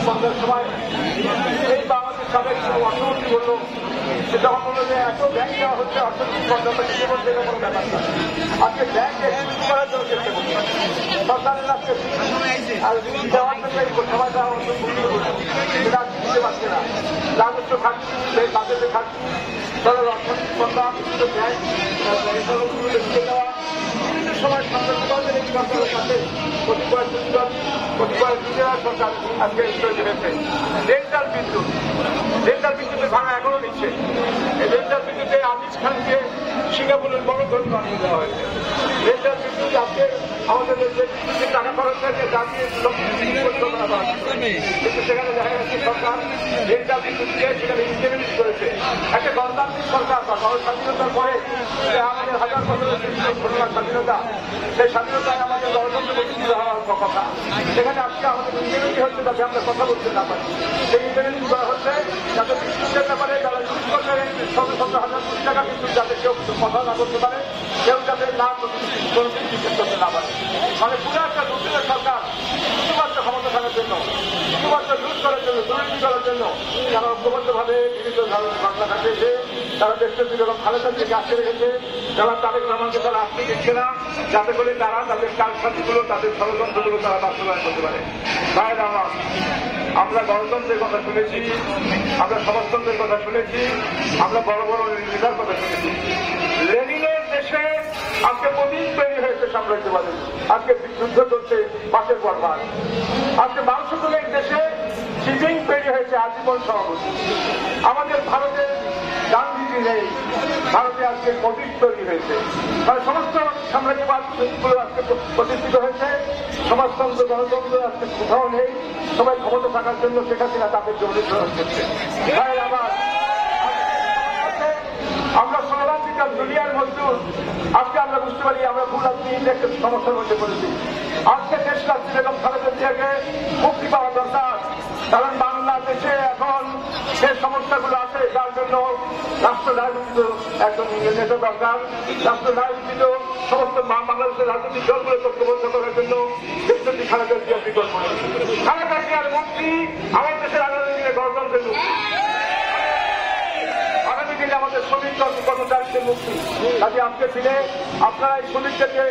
সন্ধ্যার সময় এই বাংলাদেশ সাবেক অর্থমন্ত্রী বলল যে তখন বললো যে এত ব্যাংক দেওয়া হচ্ছে অর্থনৈতিক বন্ধটা জীবন দেওয়ার কোনো ব্যাপার না। আজকে ব্যাংক এক্সিকিউট করার জন্য চেষ্টা করছে সরকারের আজকে আর দেওয়ার জন্য এই সবাই দেওয়া সেটা আজকে দিতে পারছে না। রাজস্ব খাচ্ছি বাজেটে খাচ্ছি তাদের অর্থনৈতিক বন্ধা বিভিন্ন ব্যাংক দিয়ে দেওয়া বিভিন্ন সময় সরকারের এই সরকারের সাথে কতিপয় দুর্যোগ কতিপয় নিজেরা সরকার আজকে তৈরি হয়েছে। রেন্টাল বিদ্যুতের ভাড়া এখনো নিচ্ছে। এই রেন্টাল বিদ্যুতে আজিজ খানকে সিঙ্গাপুরের বড় ধনী বানিয়ে দেওয়া হয়েছে। রেন্টাল বিদ্যুৎ আজকে আমাদের যে বিদ্যুতের টাকা খরচ হয়েছে তা দিয়ে পরিকল্পনা করা কিন্তু সেখানে দেখা যাচ্ছে সরকার রেন্টাল বিদ্যুৎকে সেখানে ইমপ্লিমেন্ট করেছে। একটা গণতান্ত্রিক সরকার বা স্বাধীনতার পরে আমাদের হাজার বছরের স্বাধীনতা, সেই স্বাধীনতায় আমাদের গণতন্ত্র প্রতিষ্ঠিত হওয়ার কথা। সেখানে আজকে আমাদের ইমপ্লিমেন্ট হচ্ছে যাতে আমরা কথা বলতে না পারি। সেই ইমপ্লিমেন্ট করা হচ্ছে যাতে বিদ্যুতের ব্যাপারে যারা ইউজ করছে শত শত হাজার কোটি টাকা বিদ্যুৎ যাতে কেউ কথা না করতে পারে, কেউ যাতে না কোনো বিদ্যুৎ করতে না পারে। মানে পুরো একটা দুর্নীতির সরকার শুধুমাত্র ক্ষমতা থাকার জন্য, শুধুমাত্র লুট করার জন্য, দুর্নীতি করার জন্য তারা ঐক্যবদ্ধভাবে বিভিন্ন ধরনের ঘটনা ঘটেছে। তারা দেশকে যেরকম খালেদা থেকে আটকে রেখেছে, যারা তারেক রহমানকে তারা আসতে দিচ্ছে না যাতে করে তারা তাদের কাজসাথীগুলো তাদের ষড়যন্ত্রগুলো তারা বাস্তবায়ন করতে পারে। তাই আমরা গণতন্ত্রের কথা শুনেছি, আমরা সমাজতন্ত্রের কথা শুনেছি, আমরা বড় বড় নেতার কথা শুনেছি। লেনিনের দেশে আজকে প্রদীপ তৈরি হয়েছে সাম্রাজ্যবাদী, আজকে যুদ্ধ চলছে মাসের পর মাস। আজকে মাংসতুলের দেশে জিপিং তৈরি হয়েছে আজীবন সভাপতি। আমাদের ভারতে গান্ধীজি নেই, ভারতে আজকে প্রদীপ তৈরি হয়েছে। মানে সমস্ত সাম্রাজ্যবাদগুলো আজকে প্রতিষ্ঠিত হয়েছে, সমাজতন্ত্র গণতন্ত্র আজকে কোথাও নেই। সবাই ক্ষমতা থাকার জন্য শেখ হাসিনা তাদের জন্য করছে। আমরা স্লোগান দিতাম দুনিয়ার মজদুর, আজকে আমরা বুঝতে পারি আমরা ভুল একটা সমস্যার মধ্যে পড়েছি। আজকে দেশ রাজ্যে এরকম খালেদা জিয়াকে মুক্তি পাওয়া দরকার, কারণ বাংলাদেশে এখন যে সমস্যাগুলো আছে তার জন্য রাষ্ট্র রাজনীতিত একজন নেতা দরকার। রাষ্ট্র রাজনীতিত সমস্ত বাংলাদেশের রাজনৈতিক দলগুলো ঐক্যবদ্ধ করার জন্য দেশটি খালেদা জিয়ার বিকল্প নেই। খালেদা জিয়ার মুক্তি আমার দেশের আগামী দিনে গণতন্ত্রের মুক্তি, আগামী দিনে আমাদের শ্রমিক কর্মচারীদের মুক্তি। কাজে আজকের দিনে আপনারা এই শ্রমিকদেরকে